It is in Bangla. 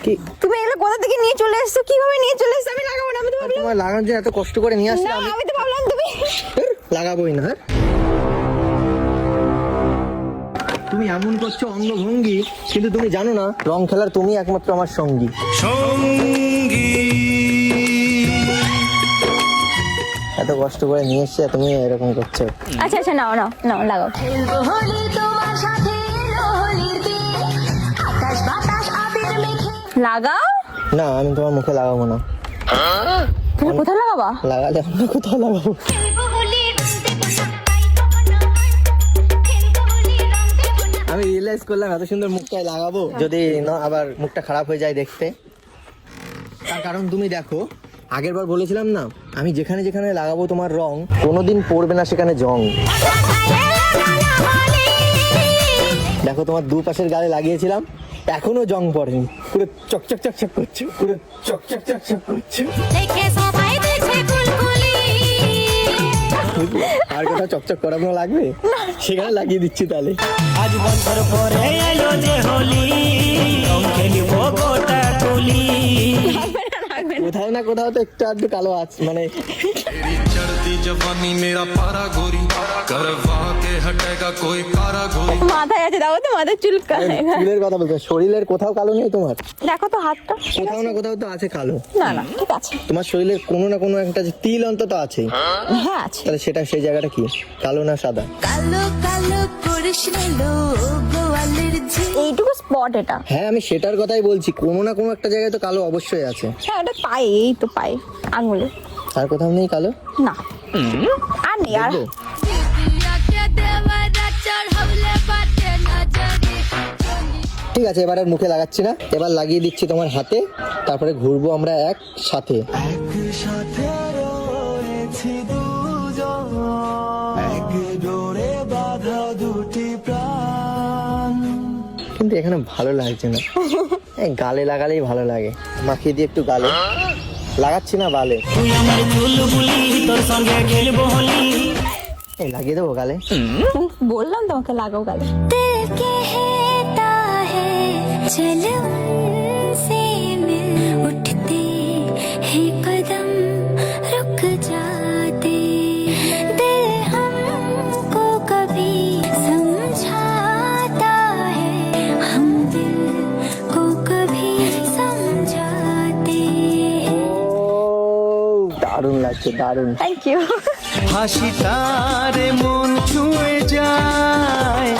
কি তুমি এগুলো কোথা থেকে নিয়ে চলে এসেছো? কিভাবে নিয়ে চলে এসেছো? আমি লাগাবো না, আমি তো ভাবলাম তোমার লাগানোর জন্য এত কষ্ট করে নিয়ে না, আসলাম আমি তো ভাবলাম তুমি লাগাবোই না। তুমি এমন করছো অঙ্গভঙ্গি, কিন্তু তুমি জানো না রং খেলার তুমি একমাত্র আমার সঙ্গী। এত কষ্ট করে নিয়ে এসছে, তুমি এরকম করছো। আচ্ছা আচ্ছা, নাও নাও নাও, লাগাও। লাগাও। না, আমি তোমার মুখে লাগাবো না। তুমি কোথায় লাগাবা? লাগালে আমরা কোথাও লাগাবো। আমি রিয়েলাইজ করলাম এত সুন্দর মুখটায় লাগাবো, যদি না আবার মুখটা খারাপ হয়ে যায় দেখতে। তার কারণ তুমি দেখো, আগের বার বলেছিলাম না, আমি যেখানে যেখানে লাগাবো তোমার রং, কোনোদিন পড়বে না সেখানে জং। দেখো তোমার দুপাশের গালে লাগিয়েছিলাম, এখনো জং পড়েনি, পুরো চকচক চকচক করছে, পুরো চকচক চকচক করছে। আর কোথাও চকচক করানো লাগবে, সেখানে লাগিয়ে দিচ্ছি তাহলে। আজ বছর পরে এলো যে হোলি, রং খেলিব গোটা তুলি। কোথাও না কোথাও তো একটু আধটু কালো আছে, মানে चढ़ती जवानी मेरा पारा गोरी करवा के हटेगा कोई कारा गोरी। মাথায় আছে, দেখো তো মাথায় চুল চুলের কথা বলতে, শরীরের কোথাও কালো নেই তোমার? দেখো তো হাতটা, কোথাও না কোথাও তো আছে কালো। না না ঠিক আছে। তোমার শরীরের কোনো না কোনো একটা যে তিল অন্তত আছে, হ্যাঁ আছে। তাহলে সেটা সেই জায়গাটা কি, কালো না সাদা? কালো কালো কৃষ্ণ গোয়ালের ঝি এইটুকু স্পট এটা। হ্যাঁ, আমি সেটার কথাই বলছি, কোনো না কোনো একটা জায়গায় তো কালো অবশ্যই আছে। হ্যাঁ ওটা পায়ে, এই তো পায়ে আঙুলে। আর কোথাও নেই কালো? না আর নেই আর। দেখবো? ঠিক আছে, এবার আর মুখে লাগাচ্ছি না, এবার লাগিয়ে দিচ্ছি তোমার হাতে, তারপরে ঘুরবো আমরা একসাথে। একসাথে রয়েছি দুজন, এক ডোরে বাঁধা দুটি প্রাণ। কিন্তু এখানে ভালো লাগছে না, এই গালে লাগালেই ভালো লাগে। মাখিয়ে দিয়ে একটু গালে লাগাচ্ছি না, বালে। তুই আমার চুলবুলি, তোর সঙ্গে খেলবো হোলি। এই লাগিয়ে দেবো গালে। বললাম তোমাকে লাগাও গালে। दिल कहता है चल उनसे मिल उठते हैं कदम रुक जाते दिल हमको कभी समझाता है हम दिल को कभी समझाते हैं। দারুণ লাগছে, দারুণ। Thank you. হাসি তারে মন ছুঁয়ে যায়,